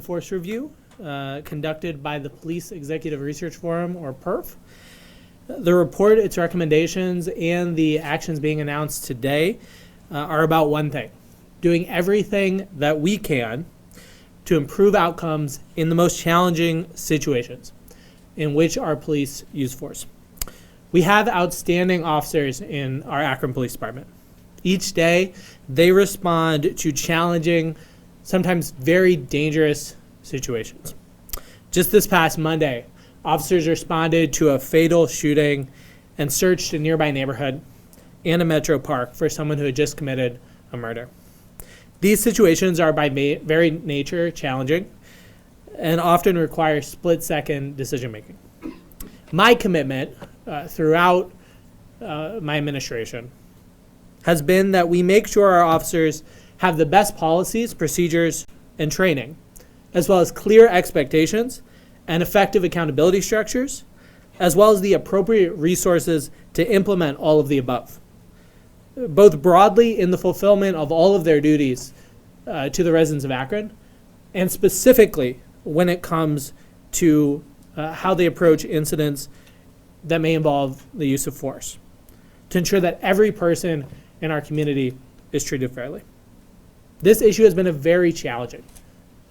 Force review conducted by the Police Executive Research Forum, or PERF. The report, its recommendations, and the actions being announced today are about one thing: doing everything that we can to improve outcomes in the most challenging situations in which our police use force. We have outstanding officers in our Akron Police Department. Each day, they respond to challenging, sometimes very dangerous situations. Just this past Monday, officers responded to a fatal shooting and searched a nearby neighborhood and a metro park for someone who had just committed a murder. These situations are by very nature challenging and often require split-second decision-making. My commitment throughout my administration has been that we make sure our officers have the best policies, procedures, and training, as well as clear expectations and effective accountability structures, as well as the appropriate resources to implement all of the above, both broadly in the fulfillment of all of their duties to the residents of Akron, and specifically when it comes to how they approach incidents that may involve the use of force, to ensure that every person in our community is treated fairly. This issue has been a very challenging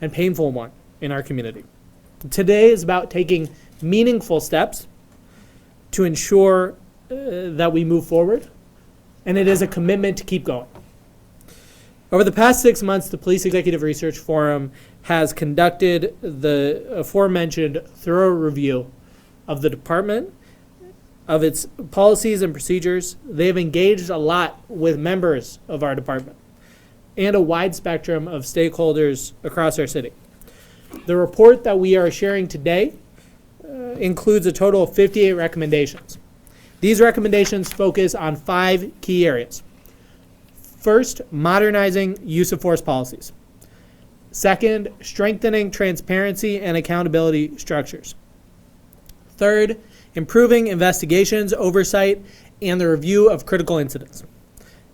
and painful one in our community. Today is about taking meaningful steps to ensure that we move forward, and it is a commitment to keep going. Over the past 6 months, the Police Executive Research Forum has conducted the aforementioned thorough review of the department, of its policies and procedures. They have engaged a lot with members of our department and a wide spectrum of stakeholders across our city. The report that we are sharing today includes a total of 58 recommendations. These recommendations focus on 5 key areas. First, modernizing use of force policies. Second, strengthening transparency and accountability structures. Third, improving investigations, oversight, and the review of critical incidents.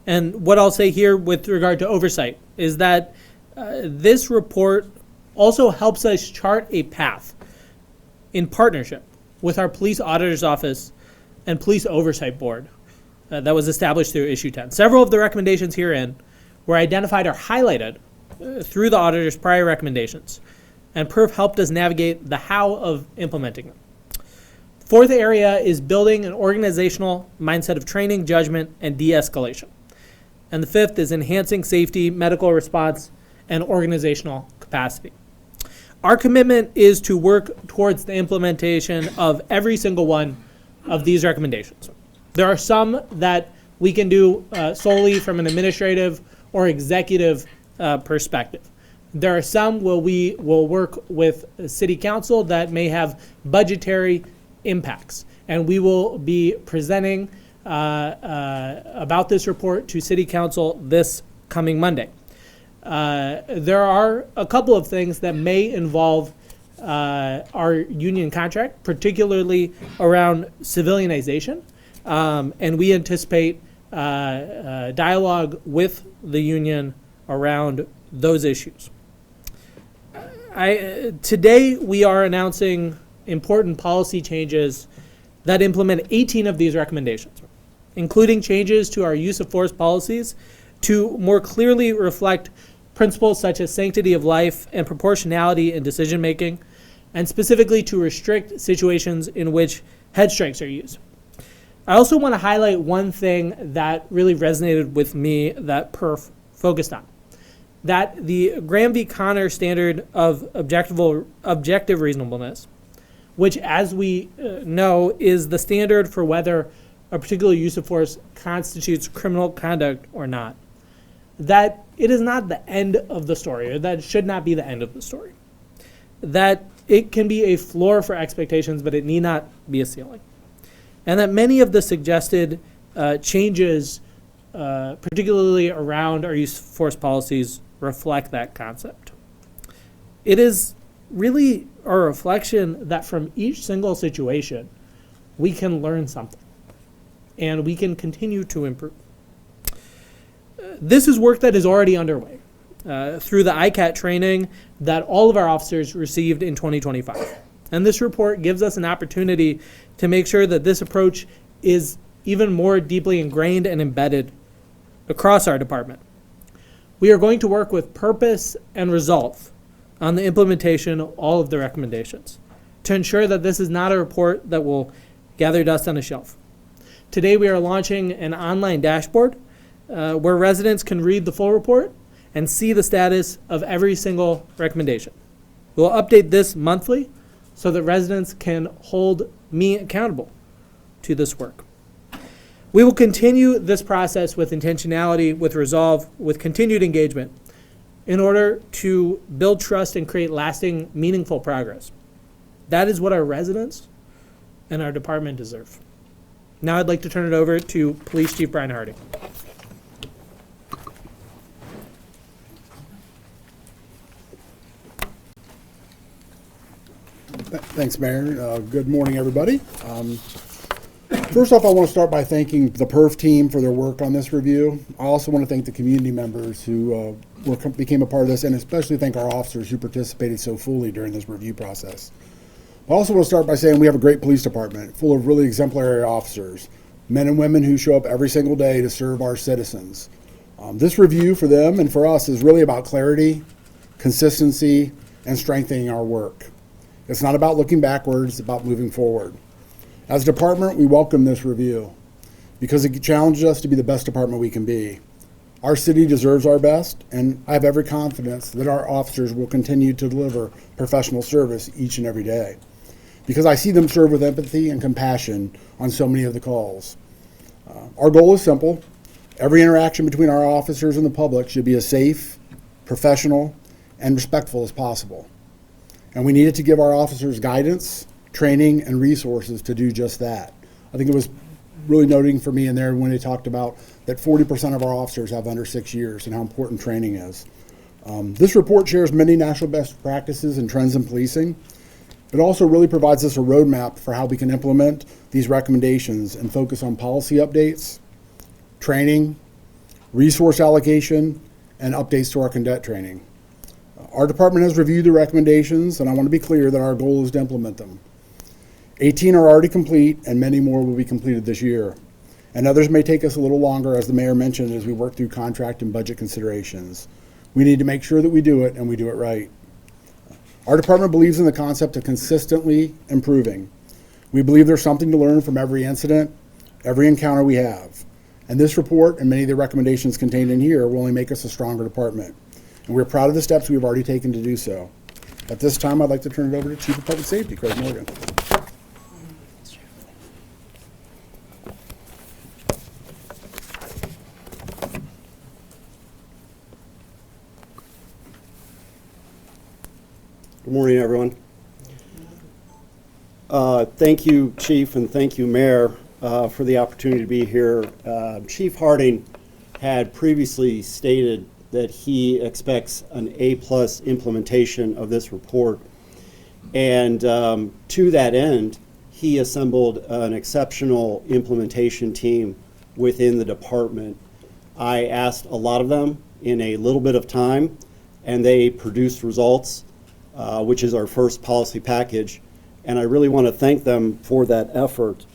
And what I'll say here with regard to oversight is that this report also helps us chart a path in partnership with our Police Auditor's Office and Police Oversight Board that was established through Issue 10. Several of the recommendations herein were identified or highlighted through the auditor's prior recommendations, and PERF helped us navigate the how of implementing them. Fourth area is building an organizational mindset of training, judgment, and de-escalation. And the fifth is enhancing safety, medical response, and organizational capacity. Our commitment is to work towards the implementation of every single one of these recommendations. There are some that we can do solely from an administrative or executive perspective. There are some where we will work with City Council that may have budgetary impacts, and we will be presenting about this report to City Council this coming Monday. There are a couple of things that may involve our union contract, particularly around civilianization, and we anticipate dialogue with the union around those issues. Today we are announcing important policy changes that implement 18 of these recommendations, including changes to our use of force policies to more clearly reflect principles such as sanctity of life and proportionality in decision making, and specifically to restrict situations in which head strikes are used. I also want to highlight one thing that really resonated with me that PERF focused on, that the Graham v. Connor standard of objective reasonableness, which, as we know, is the standard for whether a particular use of force constitutes criminal conduct or not, that it is not the end of the story, or that it should not be the end of the story. That it can be a floor for expectations, but it need not be a ceiling. And that many of the suggested changes, particularly around our use of force policies, reflect that concept. It is really a reflection that from each single situation, we can learn something, and we can continue to improve. This is work that is already underway, through the ICAT training that all of our officers received in 2025. And this report gives us an opportunity to make sure that this approach is even more deeply ingrained and embedded across our department. We are going to work with purpose and resolve on the implementation of all of the recommendations to ensure that this is not a report that will gather dust on a shelf. Today we are launching an online dashboard where residents can read the full report and see the status of every single recommendation. We'll update this monthly so that residents can hold me accountable to this work. We will continue this process with intentionality, with resolve, with continued engagement in order to build trust and create lasting, meaningful progress. That is what our residents and our department deserve. Now I'd like to turn it over to Police Chief Brian Harding. Thanks, Mayor. Good morning, everybody. First off, I want to start by thanking the PERF team for their work on this review. I also want to thank the community members who became a part of this, and especially thank our officers who participated so fully during this review process. I also want to start by saying we have a great police department full of really exemplary officers, men and women who show up every single day to serve our citizens. This review for them and for us is really about clarity, consistency, and strengthening our work. It's not about looking backwards, it's about moving forward. As a department, we welcome this review because it challenges us to be the best department we can be. Our city deserves our best, and I have every confidence that our officers will continue to deliver professional service each and every day because I see them serve with empathy and compassion on so many of the calls. Our goal is simple. Every interaction between our officers and the public should be as safe, professional, and respectful as possible. And we needed to give our officers guidance, training, and resources to do just that. I think it was really noting for me in there when they talked about that 40% of our officers have under 6 years and how important training is. This report shares many national best practices and trends in policing. It also really provides us a roadmap for how we can implement these recommendations and focus on policy updates, training, resource allocation, and updates to our cadet training. Our department has reviewed the recommendations, and I want to be clear that our goal is to implement them. 18 are already complete, and many more will be completed this year. And others may take us a little longer, as the mayor mentioned, as we work through contract and budget considerations. We need to make sure that we do it, and we do it right. Our department believes in the concept of consistently improving. We believe there's something to learn from every incident, every encounter we have. And this report and many of the recommendations contained in here will only make us a stronger department. And we're proud of the steps we've already taken to do so. At this time, I'd like to turn it over to Chief of Public Safety, Craig Morgan. Good morning, everyone. Thank you, Chief, and thank you, Mayor, for the opportunity to be here. Chief Harding had previously stated that he expects an A+ implementation of this report. And to that end, he assembled an exceptional implementation team within the department. I asked a lot of them in a little bit of time, and they produced results, which is our first policy package. And I really want to thank them for that effort.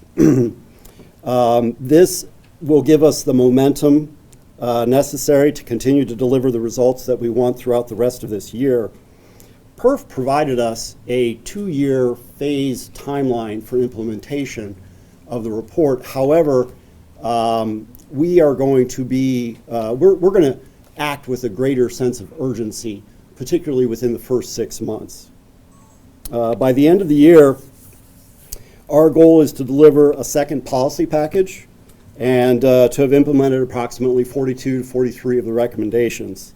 This will give us the momentum necessary to continue to deliver the results that we want throughout the rest of this year. PERF provided us a 2-year phase timeline for implementation of the report. However, we are going to be, we're going to act with a greater sense of urgency, particularly within the first 6 months. By the end of the year, our goal is to deliver a second policy package and to have implemented approximately 42 to 43 of the recommendations.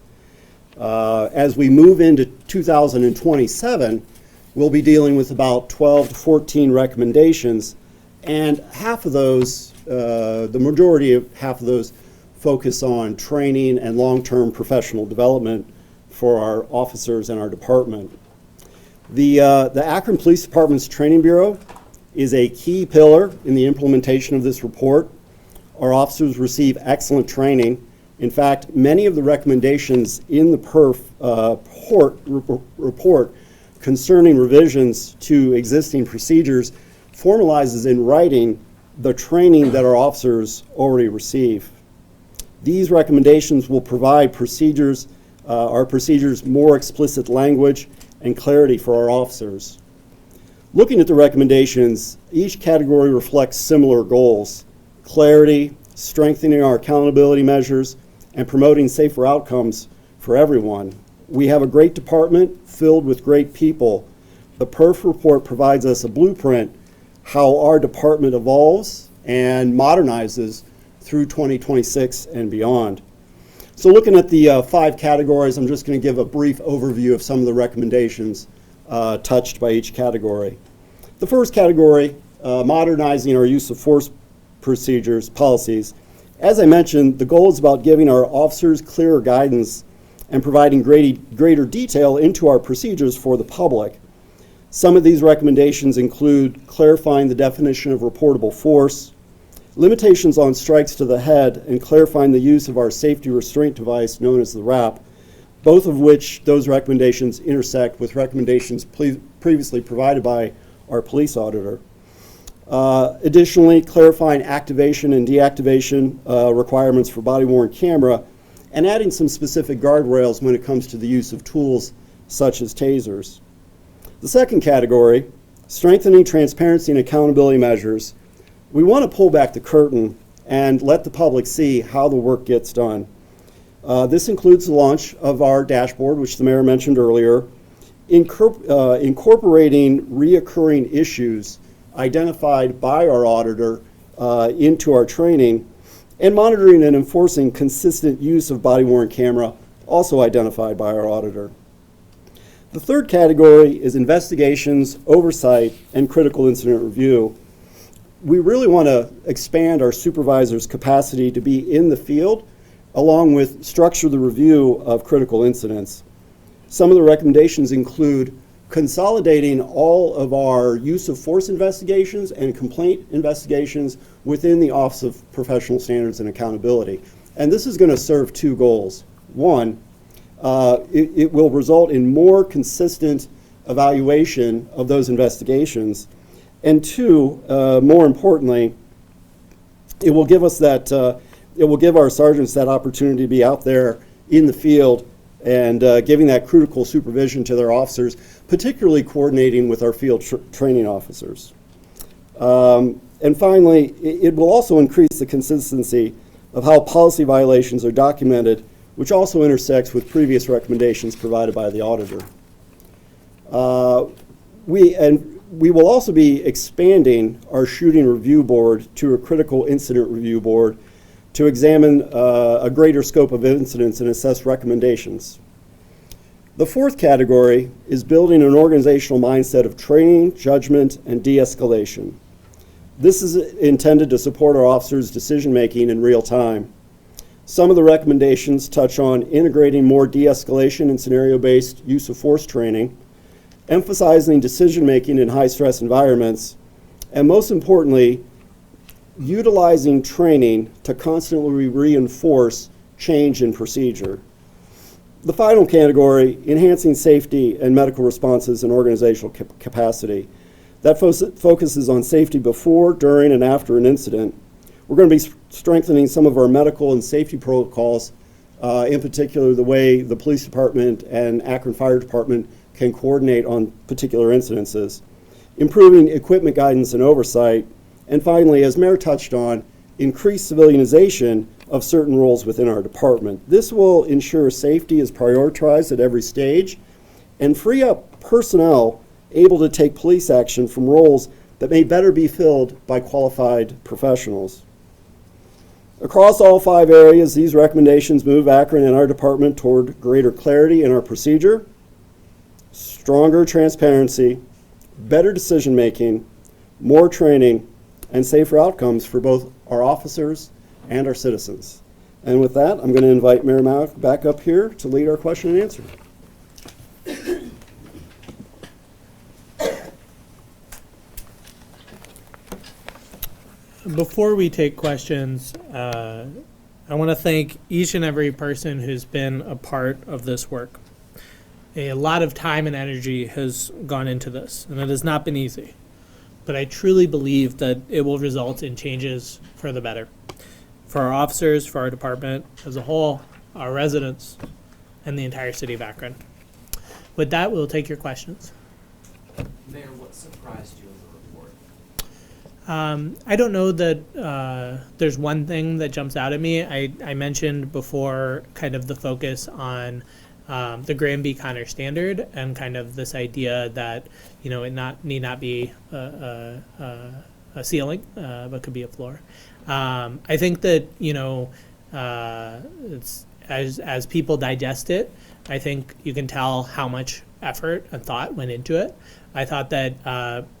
As we move into 2027, we'll be dealing with about 12 to 14 recommendations, and half of those, the majority of half of those, focus on training and long-term professional development for our officers and our department. The Akron Police Department's Training Bureau is a key pillar in the implementation of this report. Our officers receive excellent training In fact, many of the recommendations in the PERF report concerning revisions to existing procedures formalizes in writing the training that our officers already receive. These recommendations will provide our procedures more explicit language and clarity for our officers. Looking at the recommendations, each category reflects similar goals: clarity, strengthening our accountability measures, and promoting safer outcomes for everyone. We have a great department filled with great people. The PERF report provides us a blueprint how our department evolves and modernizes through 2026 and beyond. So looking at the 5 categories, I'm just going to give a brief overview of some of the recommendations touched by each category. The first category, modernizing our use of force procedures, policies. As I mentioned, the goal is about giving our officers clearer guidance and providing greater detail into our procedures for the public. Some of these recommendations include clarifying the definition of reportable force, limitations on strikes to the head, and clarifying the use of our safety restraint device known as the RAP, both of which those recommendations intersect with recommendations previously provided by our police auditor. Additionally, clarifying activation and deactivation requirements for body-worn camera, and adding some specific guardrails when it comes to the use of tools such as tasers. The second category, strengthening transparency and accountability measures. We want to pull back the curtain and let the public see how the work gets done. This includes the launch of our dashboard, which the mayor mentioned earlier, incorporating reoccurring issues identified by our auditor into our training, and monitoring and enforcing consistent use of body-worn camera, also identified by our auditor. The third category is investigations, oversight, and critical incident review. We really want to expand our supervisors' capacity to be in the field, along with structure the review of critical incidents. Some of the recommendations include consolidating all of our use of force investigations and complaint investigations within the Office of Professional Standards and Accountability. And this is going to serve 2 goals. One, it will result in more consistent evaluation of those investigations. And 2, more importantly, it will give us it will give our sergeants that opportunity to be out there in the field and giving that critical supervision to their officers, particularly coordinating with our field training officers. And finally, it will also increase the consistency of how policy violations are documented, which also intersects with previous recommendations provided by the auditor. We will also be expanding our shooting review board to a critical incident review board to examine a greater scope of incidents and assess recommendations. The fourth category is building an organizational mindset of training, judgment, and de-escalation. This is intended to support our officers' decision-making in real time. Some of the recommendations touch on integrating more de-escalation and scenario-based use of force training, emphasizing decision-making in high-stress environments, and most importantly, utilizing training to constantly reinforce change in procedure. The final category, enhancing safety and medical responses and organizational capacity. That focuses on safety before, during, and after an incident. We're going to be strengthening some of our medical and safety protocols, in particular the way the police department and Akron Fire Department can coordinate on particular incidences, improving equipment guidance and oversight, and finally, as Mayor touched on, increased civilianization of certain roles within our department. This will ensure safety is prioritized at every stage and free up personnel able to take police action from roles that may better be filled by qualified professionals. Across all 5 areas, these recommendations move Akron and our department toward greater clarity in our procedure, stronger transparency, better decision-making, more training, and safer outcomes for both our officers and our citizens. And with that, I'm going to invite Mayor Mauck back up here to lead our question and answer. Before we take questions, I want to thank each and every person who's been a part of this work. A lot of time and energy has gone into this, and it has not been easy. But I truly believe that it will result in changes for the better. For our officers, for our department as a whole, our residents, and the entire city of Akron. With that, we'll take your questions. Mayor, what surprised you in the report? I don't know that there's one thing that jumps out at me. I mentioned before kind of the focus on the Graham B. Connor standard and kind of this idea that, you know, it need not be a ceiling, but could be a floor. I think that, you know, it's as people digest it, I think you can tell how much effort and thought went into it. I thought that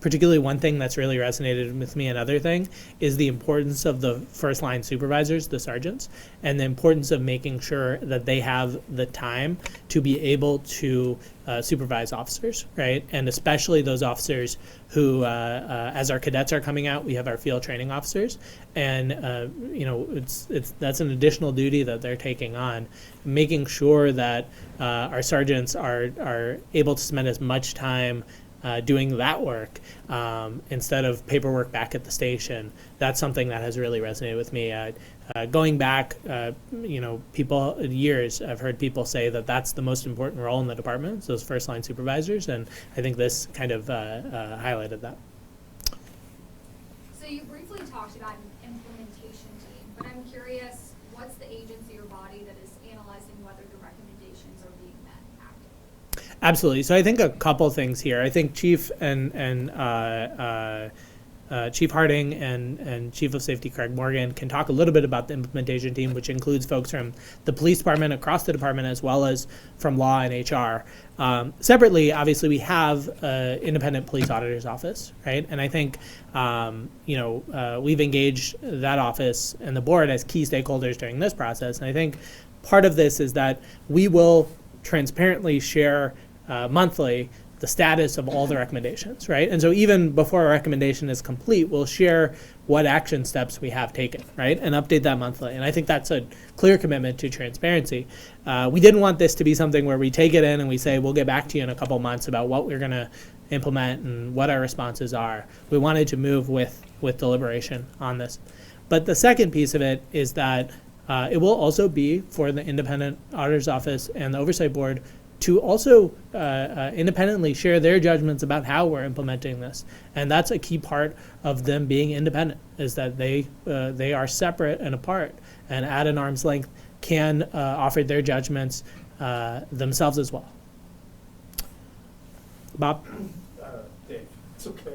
particularly one thing that's really resonated with me, another thing, is the importance of the first line supervisors, the sergeants, and the importance of making sure that they have the time to be able to supervise officers, right? And especially those officers who, as our cadets are coming out, we have our field training officers, and you know, that's an additional duty that they're taking on, making sure that our sergeants are able to spend as much time doing that work instead of paperwork back at the station. That's something that has really resonated with me. Going back, you know, years, I've heard people say that that's the most important role in the department, those first line supervisors, and I think this kind of highlighted that. So you briefly talked about an implementation team, but I'm curious, what's the agency or body that is analyzing whether the recommendations are being met actively? Absolutely. So I think a couple things here. I think Chief Chief Harding and Chief of Safety Craig Morgan can talk a little bit about the implementation team, which includes folks from the police department, across the department, as well as from law and HR. Separately, obviously, we have an independent police auditor's office, right? And I think, you know, we've engaged that office and the board as key stakeholders during this process. And I think part of this is that we will transparently share monthly the status of all the recommendations, right? And so even before a recommendation is complete, we'll share what action steps we have taken, right? And update that monthly. And I think that's a clear commitment to transparency. We didn't want this to be something where we take it in and we say, we'll get back to you in a couple months about what we're gonna implement and what our responses are. We wanted to move with deliberation on this. But the second piece of it is that it will also be for the independent auditor's office and the oversight board to also independently share their judgments about how we're implementing this. And that's a key part of them being independent, is that they are separate and apart, and at an arm's length can offer their judgments themselves as well. Bob? Dave, it's okay.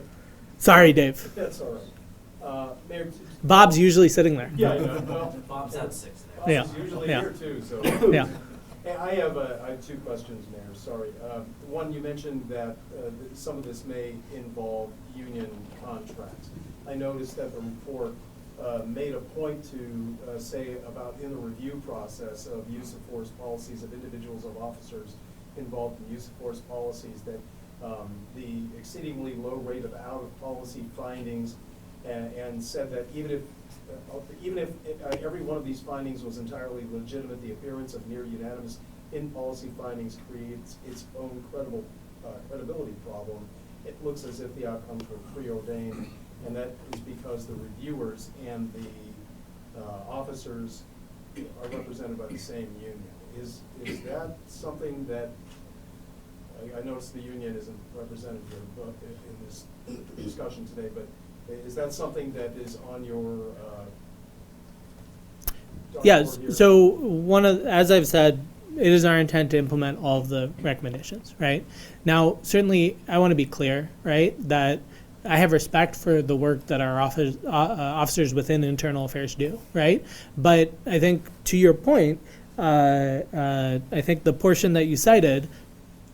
Sorry, Dave. That's all right. Mayor, Bob's usually sitting there. yeah, I know. Well, Bob's at 6 there. Boss Yeah, is usually yeah. here too, so. Yeah. Hey, I have two questions, Mayor, sorry. One, you mentioned that some of this may involve union contracts. I noticed that the report made a point to say about in the review process of use of force policies of individuals of officers involved in use of force policies, that the exceedingly low rate of out-of-policy findings, and said that even if every one of these findings was entirely legitimate, the appearance of near unanimous in-policy findings creates its own credibility problem. It looks as if the outcomes were preordained, and that is because the reviewers and the officers are represented by the same union. Is that something that, I noticed the union isn't represented here in this discussion today, but is that something that is on your Yeah, dartboard here? so as I've said, it is our intent to implement all of the recommendations, right? Now, certainly, I want to be clear, right, that I have respect for the work that our officers within internal affairs do, right? But I think, to your point, I think the portion that you cited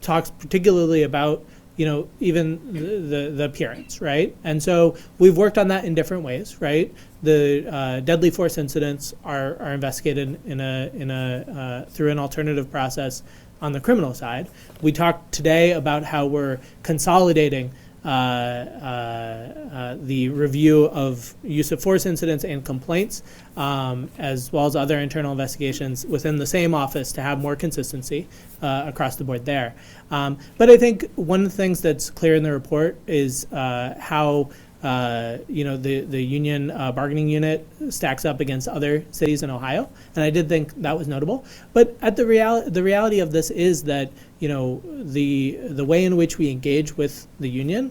talks particularly about, you know, even the appearance, right? And so we've worked on that in different ways, right? The deadly force incidents are investigated through an alternative process on the criminal side. We talked today about how we're consolidating the review of use of force incidents and complaints, as well as other internal investigations within the same office to have more consistency across the board there. But I think one of the things that's clear in the report is how the union bargaining unit stacks up against other cities in Ohio, and I did think that was notable. But the reality of this is that the way in which we engage with the union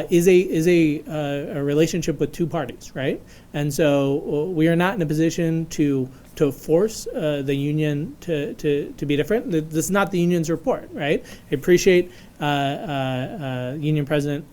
is a relationship with two parties, right? And so we are not in a position to force the union to be different. This is not the union's report, right? I appreciate Union President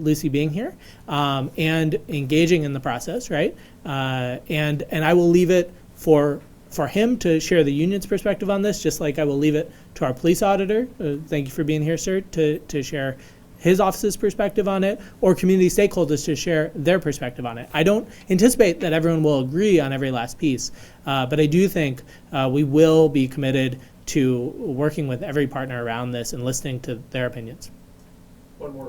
Lucy being here and engaging in the process, right? And I will leave it for him to share the union's perspective on this, just like I will leave it to our police auditor. Thank you for being here, sir, to share his office's perspective on it, or community stakeholders to share their perspective on it. I don't anticipate that everyone will agree on every last piece, but I do think we will be committed to working with every partner around this and listening to their opinions. One more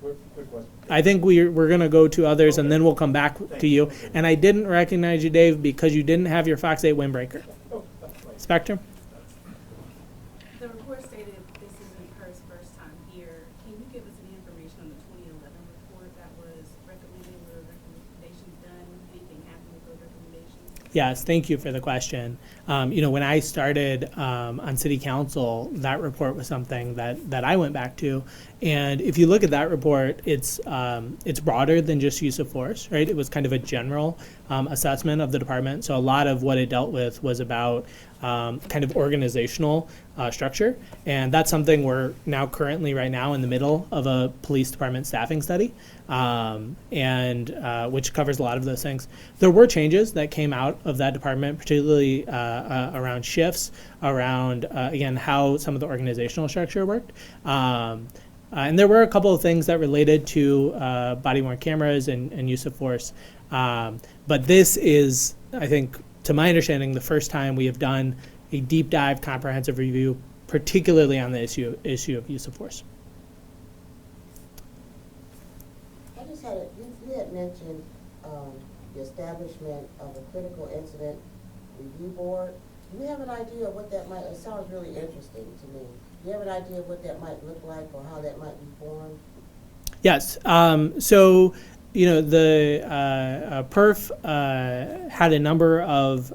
quick question. I think we're going to go to others, Okay. and then we'll come back to you. And I didn't recognize you, Dave, because you didn't have your Fox 8 windbreaker. Oh, that's right. Spectrum? The report stated this isn't PERF's first time here. Can you give us any information on the 2011 report that was recommended? Were recommendations done? Anything happened with those recommendations? Yes, thank you for the question. When I started on city council, that report was something that I went back to. And if you look at that report, it's broader than just use of force, right? It was kind of a general assessment of the department. So a lot of what it dealt with was about kind of organizational structure. And that's something we're now currently right now in the middle of a police department staffing study, and which covers a lot of those things. There were changes that came out of that department, particularly around shifts, around, again, how some of the organizational structure worked. And there were a couple of things that related to body-worn cameras and use of force. But this is, I think, to my understanding, the first time we have done a deep dive comprehensive review, particularly on the issue of use of force. I just had, you had mentioned the establishment of a critical incident review board. Do you have an idea of what that might, it sounds really interesting to me. Do you have an idea of what that might look like or how that might be formed? Yes. So, the PERF had a number of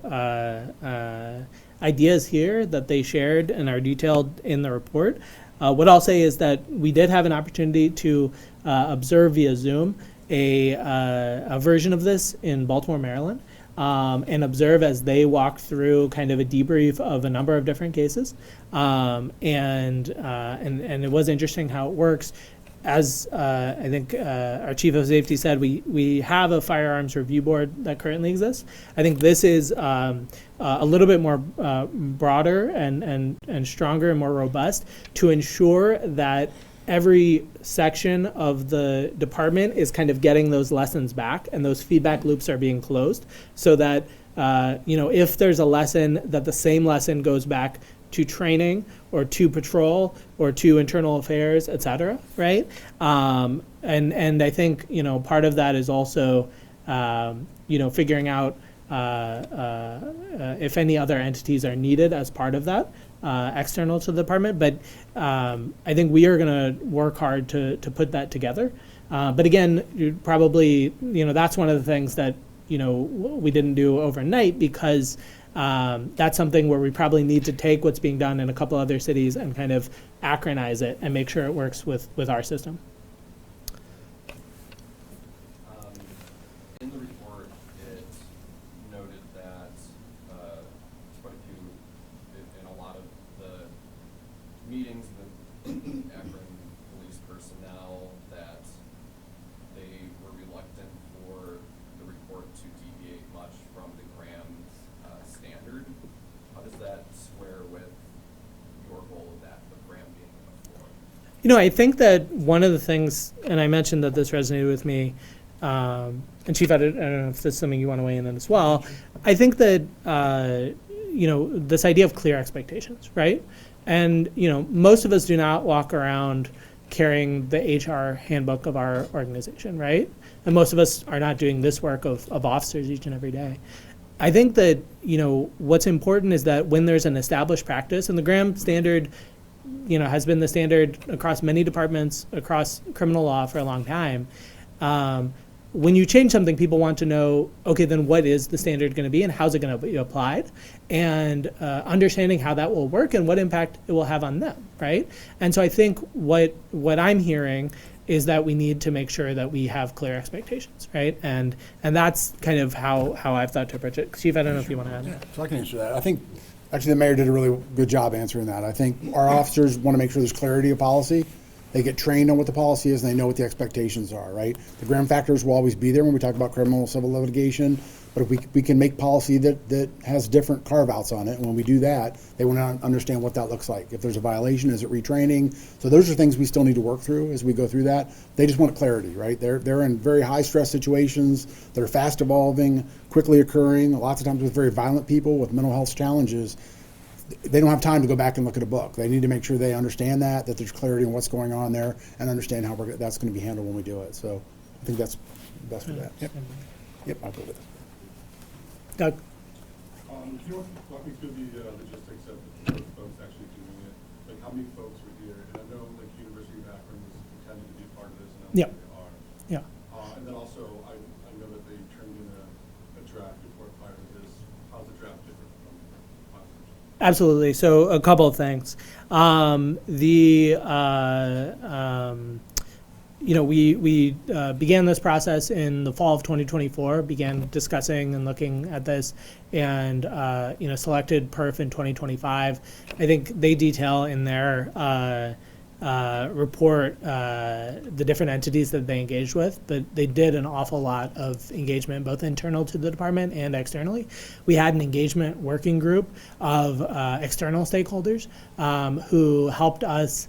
ideas here that they shared and are detailed in the report. What I'll say is that we did have an opportunity to observe via Zoom a version of this in Baltimore, Maryland, and observe as they walk through kind of a debrief of a number of different cases. And it was interesting how it works. As I think our chief of safety said, we have a firearms review board that currently exists. I think this is a little bit more broader and stronger and more robust to ensure that every section of the department is kind of getting those lessons back and those feedback loops are being closed, so that if there's a lesson, that the same lesson goes back to training or to patrol or to internal affairs, et cetera, right? And I think, part of that is also, figuring out if any other entities are needed as part of that, external to the department. But I think we are going to work hard to put that together. But again, you probably, that's one of the things that, we didn't do overnight, because that's something where we probably need to take what's being done in a couple other cities and kind of acronize it and make sure it works with our system. In the report, it noted that quite a few, in a lot of the meetings with Akron police personnel, that they were reluctant for the report to deviate much from the Graham standard. How does that square with your goal of that, of Graham being a floor? I think that one of the things, and I mentioned that this resonated with me, and Chief, I don't know if this is something you want to weigh in on as well. I think that, this idea of clear expectations, right? And, most of us do not walk around carrying the HR handbook of our organization, right? And most of us are not doing this work of officers each and every day. I think that, what's important is that when there's an established practice, and the Graham standard, has been the standard across many departments, across criminal law for a long time. When you change something, people want to know, okay, then what is the standard going to be and how's it going to be applied? And understanding how that will work and what impact it will have on them, right? And so I think what I'm hearing is that we need to make sure that we have clear expectations, right? And that's kind of how I've thought to approach it. Chief, I don't know if you want to add. Yeah, so I can answer that. I think actually the mayor did a really good job answering that. I think our officers want to make sure there's clarity of policy. They get trained on what the policy is and they know what the expectations are, right? The Graham factors will always be there when we talk about criminal civil litigation, but if we can make policy that has different carve-outs on it, and when we do that, they want to understand what that looks like. If there's a violation, is it retraining? So those are things we still need to work through as we go through that. They just want clarity, right? They're in very high stress situations that are fast evolving, quickly occurring, lots of times with very violent people with mental health challenges. They don't have time to go back and look at a book. They need to make sure they understand that there's clarity on what's going on there and understand how that's going to be handled when we do it. So I think that's best for that. Yep, I'll go with it. Doug? Can you walk me through the logistics of the folks actually doing it? Like how many folks were here? And I know like University of Akron was intended to be part of this, and I know Yeah. they are. Yeah. And then also, I know that they turned in a draft report prior to this. How's the draft different from last year? Absolutely. So a couple of things. We began this process in the fall of 2024, began discussing and looking at this, and selected PERF in 2025. I think they detail in their report the different entities that they engaged with, but they did an awful lot of engagement, both internal to the department and externally. We had an engagement working group of external stakeholders who helped us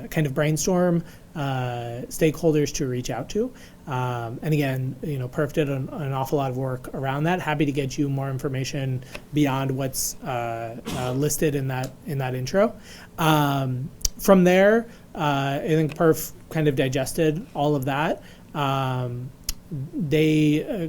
kind of brainstorm stakeholders to reach out to. And again, PERF did an awful lot of work around that. Happy to get you more information beyond what's listed in that intro. From there, I think PERF kind of digested all of that. They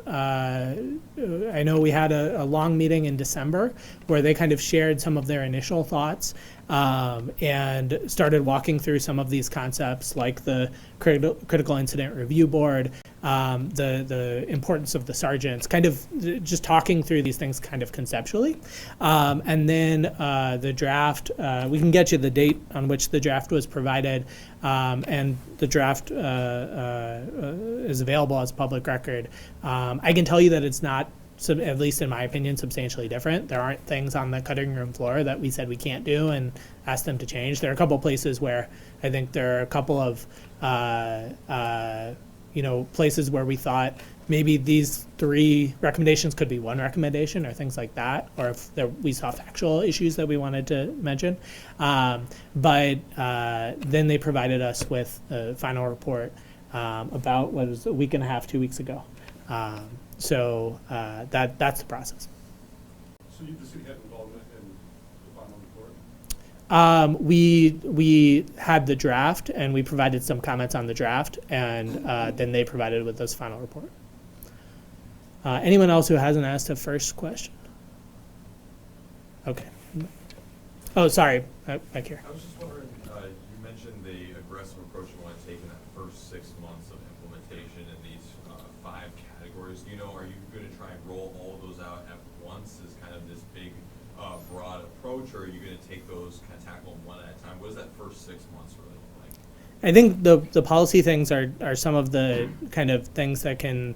I know we had a long meeting in December where they kind of shared some of their initial thoughts and started walking through some of these concepts like the critical incident review board, the importance of the sergeants, kind of just talking through these things kind of conceptually. And then the draft, we can get you the date on which the draft was provided, and the draft is available as public record. I can tell you that it's not, at least in my opinion, substantially different. There aren't things on the cutting room floor that we said we can't do and asked them to change. There are a couple of places where I think there are a couple of places where we thought maybe these 3 recommendations could be one recommendation or things like that, or if we saw factual issues that we wanted to mention. But then they provided us with a final report about what was a week and a half, 2 weeks ago. So that's the process. So the city had involvement in the final report? We had the draft and we provided some comments on the draft, and then they provided with this final report. Anyone else who hasn't asked a first question? Okay. Oh, sorry, back here. I was just wondering, you mentioned the aggressive approach you want to take in that first 6 months of implementation in these 5 categories. Do you know, are you going to try and roll all of those out at once as kind of this big, broad approach, or are you going to take those, kind of tackle them one at a time? What does that first 6 months really look like? I think the policy things are some of the kind of things that can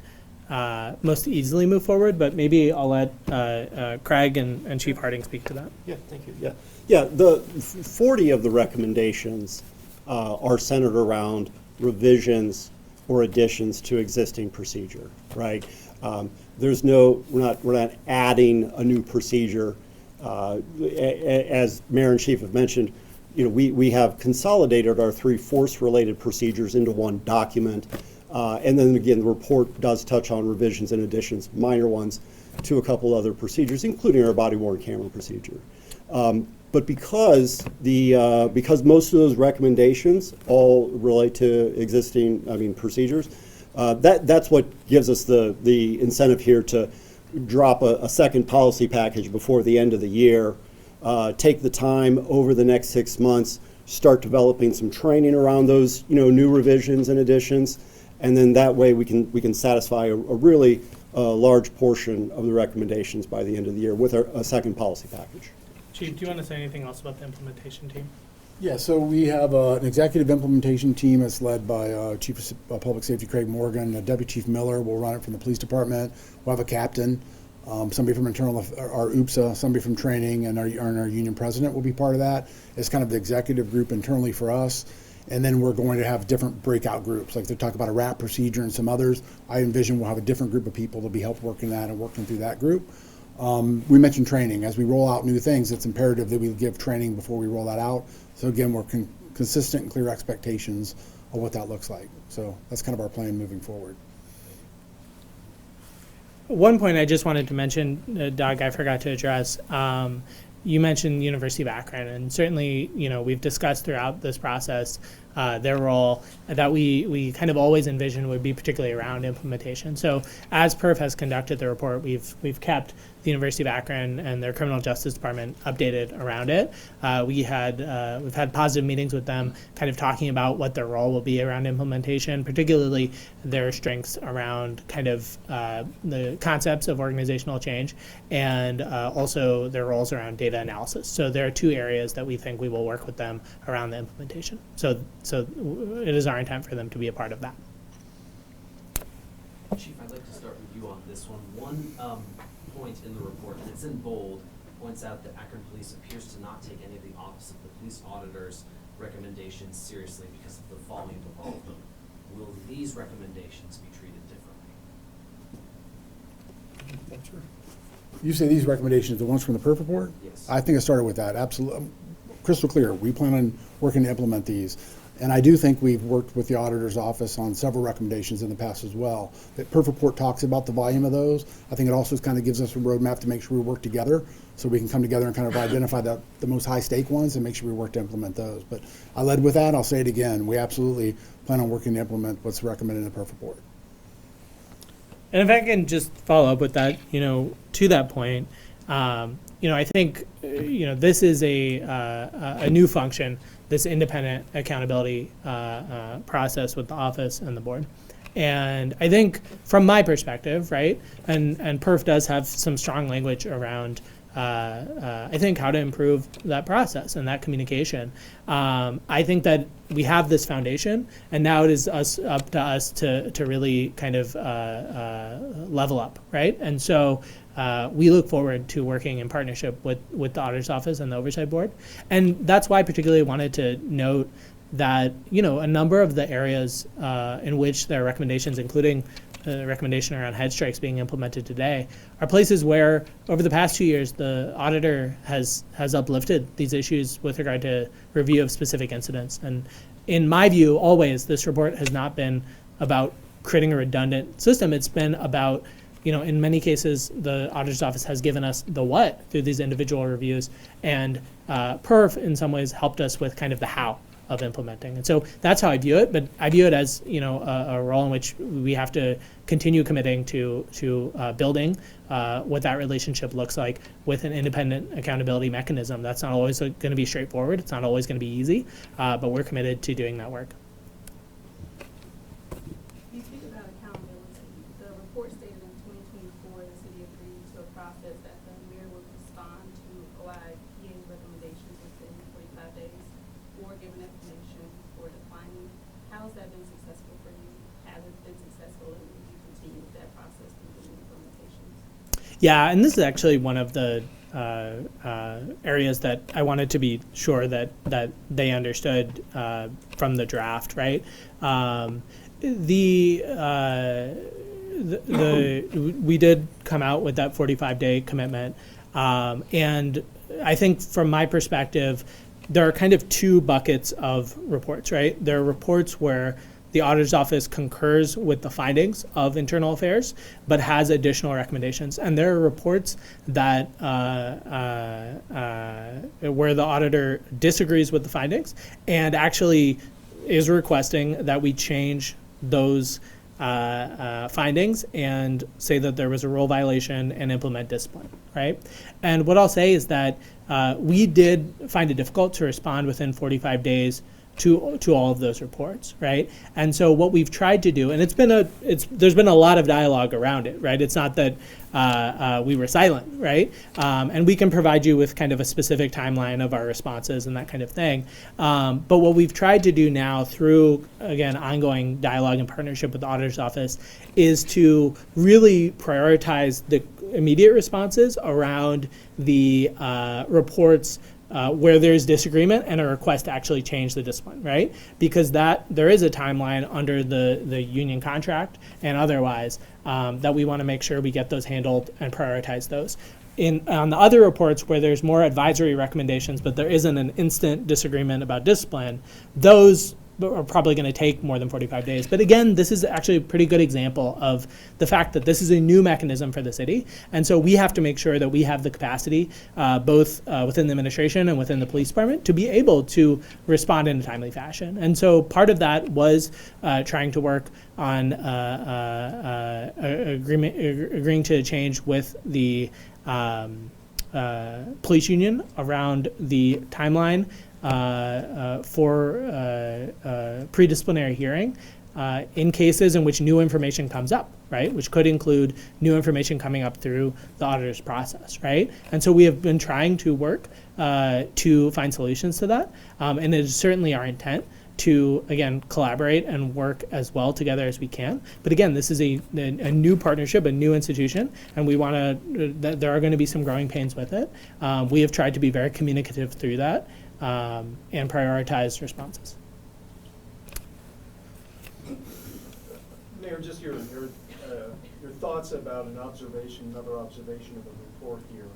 most easily move forward, but maybe I'll let Craig and Chief Harding speak to that. Yeah, thank you. Yeah, the 40 of the recommendations are centered around revisions or additions to existing procedure, right? We're not adding a new procedure. As Mayor and Chief have mentioned, we have consolidated our 3 force-related procedures into one document. And then again, the report does touch on revisions and additions, minor ones, to a couple other procedures, including our body-worn camera procedure. But because because most of those recommendations all relate to existing, procedures, that's what gives us the incentive here to drop a second policy package before the end of the year, take the time over the next 6 months, start developing some training around those, new revisions and additions, and then that way we can satisfy a really large portion of the recommendations by the end of the year with a second policy package. Chief, do you want to say anything else about the implementation team? Yeah, so we have an executive implementation team that's led by Chief of Public Safety Craig Morgan. Deputy Chief Miller will run it from the police department. We'll have a captain, somebody from internal, our UPSA, somebody from training, and our union president will be part of that. It's kind of the executive group internally for us. And then we're going to have different breakout groups, like they talk about a RAP procedure and some others. I envision we'll have a different group of people that'll be help working that and working through that group. We mentioned training. As we roll out new things, it's imperative that we give training before we roll that out. So again, we're consistent and clear expectations of what that looks like. So that's kind of our plan moving forward. One point I just wanted to mention, Doug, I forgot to address. You mentioned University of Akron, and certainly, we've discussed throughout this process their role that we kind of always envisioned would be particularly around implementation. So as PERF has conducted the report, we've kept the University of Akron and their criminal justice department updated around it. We've had positive meetings with them, kind of talking about what their role will be around implementation, particularly their strengths around kind of the concepts of organizational change and also their roles around data analysis. So there are two areas that we think we will work with them around the implementation. So it is our intent for them to be a part of that. Chief, I'd like to start with you on this one. One point in the report, and it's in bold, points out that Akron Police appears to not take any of the Office of the Police Auditor's recommendations seriously because of the volume of all of them. Will these recommendations be treated differently? You say these recommendations, the ones from the PERF report? Yes. I think I started with that, absolutely. Crystal clear. We plan on working to implement these. And I do think we've worked with the auditor's office on several recommendations in the past as well. The PERF report talks about the volume of those. I think it also kind of gives us a roadmap to make sure we work together so we can come together and kind of identify the most high stake ones and make sure we work to implement those. But I led with that. I'll say it again. We absolutely plan on working to implement what's recommended in the PERF report. And if I can just follow up with that, to that point, I think, this is a new function, this independent accountability process with the office and the board. And I think from my perspective, right, and PERF does have some strong language around, I think, how to improve that process and that communication. I think that we have this foundation, and now it is up to us to really kind of level up, right? And so we look forward to working in partnership with the Auditor's Office and the Oversight Board. And that's why I particularly wanted to note that, a number of the areas in which there are recommendations, including the recommendation around head strikes being implemented today, are places where over the past 2 years the auditor has uplifted these issues with regard to review of specific incidents. And in my view, always this report has not been about creating a redundant system. It's been about, in many cases, the auditor's office has given us the what through these individual reviews, and PERF in some ways helped us with kind of the how of implementing. And so that's how I view it, but I view it as, a role in which we have to continue committing to building what that relationship looks like with an independent accountability mechanism. That's not always going to be straightforward. It's not always going to be easy, but we're committed to doing that work. You speak about accountability. The report stated in 2024, the city agreed to a process that the mayor would respond to OIPA's recommendations within 45 days or give an explanation for declining. How has that been successful for you? Has it been successful, and will you continue with that process through the implementations? Yeah, and this is actually one of the areas that I wanted to be sure that they understood from the draft, right? We did come out with that 45-day commitment, and I think from my perspective, there are kind of two buckets of reports, right? There are reports where the auditor's office concurs with the findings of internal affairs, but has additional recommendations. And there are reports that where the auditor disagrees with the findings and actually is requesting that we change those findings and say that there was a rule violation and implement discipline, right? And what I'll say is that we did find it difficult to respond within 45 days to all of those reports, right? And so what we've tried to do, and there's been a lot of dialogue around it, right? It's not that we were silent, right? And we can provide you with kind of a specific timeline of our responses and that kind of thing. But what we've tried to do now through, again, ongoing dialogue and partnership with the auditor's office is to really prioritize the immediate responses around the reports where there's disagreement and a request to actually change the discipline, right? Because there is a timeline under the union contract and otherwise that we want to make sure we get those handled and prioritize those. On the other reports where there's more advisory recommendations, but there isn't an instant disagreement about discipline, those are probably going to take more than 45 days. But again, this is actually a pretty good example of the fact that this is a new mechanism for the city. And so we have to make sure that we have the capacity, both within the administration and within the police department, to be able to respond in a timely fashion. And so part of that was trying to work on agreeing to change with the police union around the timeline for pre-disciplinary hearing in cases in which new information comes up, right? Which could include new information coming up through the auditor's process, right? And so we have been trying to work to find solutions to that, and it is certainly our intent to, again, collaborate and work as well together as we can. But again, this is a new partnership, a new institution, and we want to, there are going to be some growing pains with it. We have tried to be very communicative through that and prioritize responses. Mayor, just your thoughts about another observation of the report here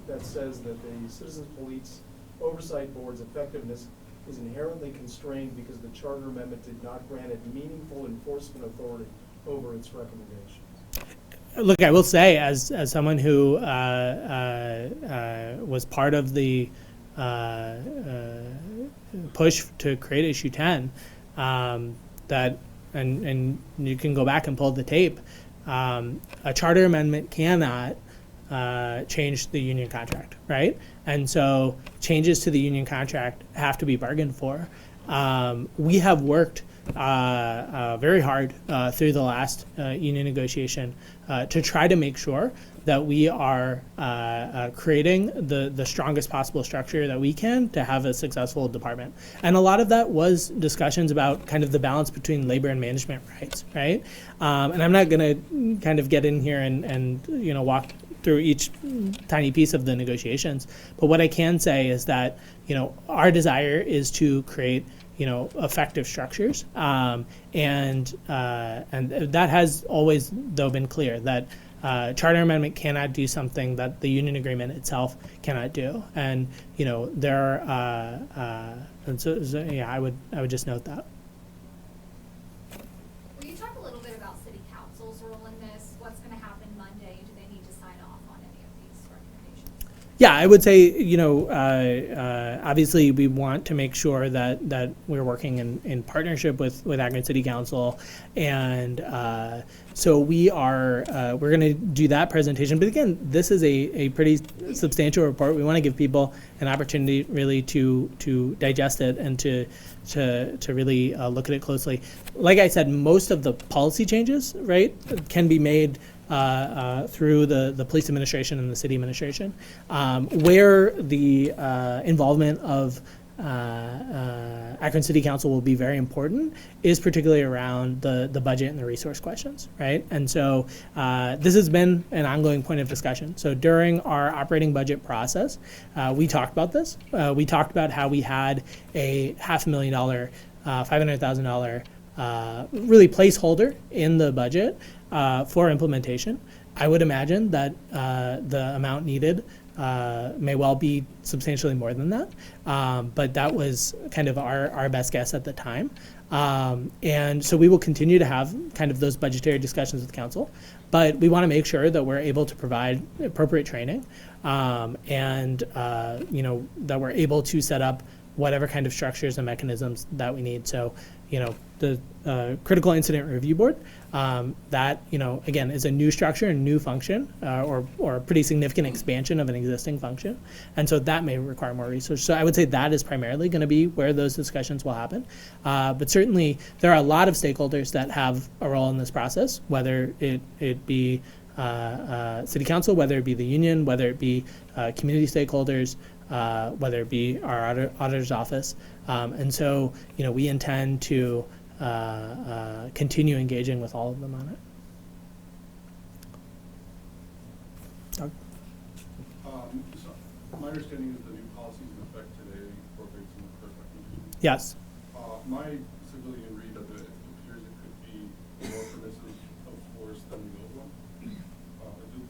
that says that the Citizens Police Oversight Board's effectiveness is inherently constrained because the charter amendment did not grant it meaningful enforcement authority over its recommendations. Look, I will say, as someone who was part of the push to create issue 10, that and you can go back and pull the tape, a charter amendment cannot change the union contract, right? And so changes to the union contract have to be bargained for. We have worked very hard through the last union negotiation to try to make sure that we are creating the strongest possible structure that we can to have a successful department. And a lot of that was discussions about kind of the balance between labor and management rights, right? And I'm not gonna kind of get in here and walk through each tiny piece of the negotiations, but what I can say is that, our desire is to create effective structures, and that has always, though, been clear that charter amendment cannot do something that the union agreement itself cannot do, and there are, and so yeah, I would just note that. Will you talk a little bit about City Council's role in this? What's going to happen Monday? Do they need to sign off on any of these recommendations? Yeah, I would say, obviously we want to make sure that we're working in partnership with Akron City Council, and so we're going to do that presentation. But again, this is a pretty substantial report. We want to give people an opportunity really to digest it and to really look at it closely. Like I said, most of the policy changes, right, can be made through the police administration and the city administration. Where the involvement of Akron City Council will be very important is particularly around the budget and the resource questions, right? And so this has been an ongoing point of discussion. So during our operating budget process, we talked about this. We talked about how we had a $500,000, $500,000 really placeholder in the budget for implementation. I would imagine that the amount needed may well be substantially more than that. But that was kind of our best guess at the time. And so we will continue to have kind of those budgetary discussions with council, but we want to make sure that we're able to provide appropriate training, and that we're able to set up whatever kind of structures and mechanisms that we need. So, the critical incident review board, that again is a new structure and new function, or a pretty significant expansion of an existing function, and so that may require more research. So I would say that is primarily going to be where those discussions will happen. But certainly there are a lot of stakeholders that have a role in this process, whether it be city council, whether it be the union, whether it be community stakeholders, whether it be our auditor's office. And so, we intend to continue engaging with all of them on it. Doug? So my understanding is the new policies in effect today incorporates some of the PERF recommendations. Yes. My civilian read of it appears it could be more permissive of force than the old one.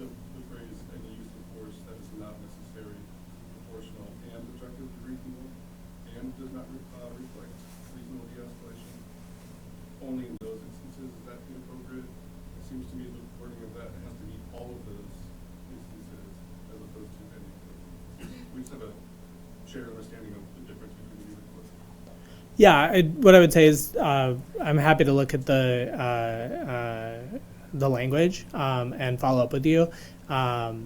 The phrase, any use of force that is not necessary, proportional, and objectively reasonable, and does not reflect reasonable de-escalation. Only in those instances is that inappropriate. It seems to me the wording of that has to meet all of those instances as opposed to any of those. We just have a shared understanding of the difference between the two. Yeah, what I would say is I'm happy to look at the language and follow up with you. I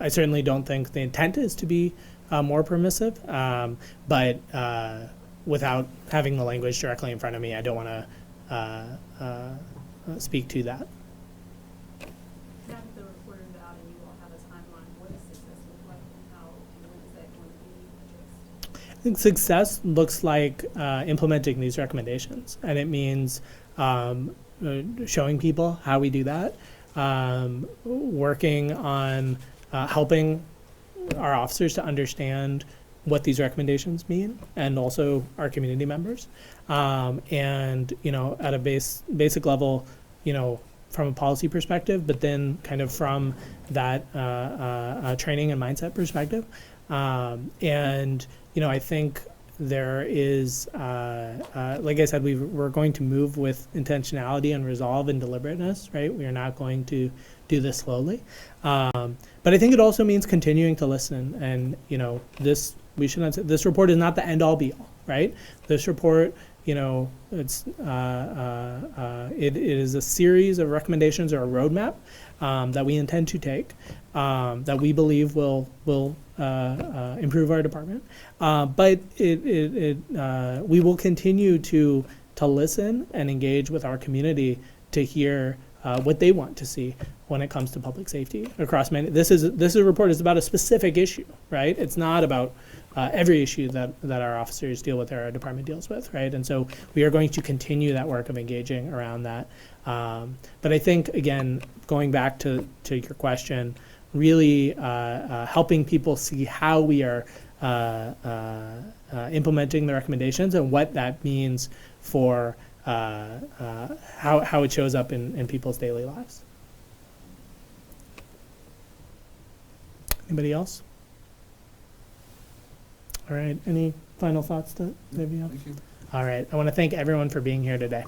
certainly don't think the intent is to be more permissive, but without having the language directly in front of me, I don't want to speak to that. Now that the report is out and you all have a timeline, what does success look like and when is that going to be addressed? I think success looks like implementing these recommendations, and it means showing people how we do that, working on helping our officers to understand what these recommendations mean, and also our community members. And at a basic level, from a policy perspective, but then kind of from that training and mindset perspective. And I think there is, like I said, we're going to move with intentionality and resolve and deliberateness, right? We are not going to do this slowly. But I think it also means continuing to listen. And, we should not say, this report is not the end all be all, right? This report, it's it is a series of recommendations or a roadmap that we intend to take, that we believe will improve our department. But we will continue to listen and engage with our community to hear what they want to see when it comes to public safety across many. This report is about a specific issue, right? It's not about every issue that our officers deal with or our department deals with, right? And so we are going to continue that work of engaging around that. But I think, again, going back to your question, really helping people see how we are implementing the recommendations and what that means for how it shows up in people's daily lives. Anybody else? All right, any final thoughts that maybe? Thank you. All right, I want to thank everyone for being here today.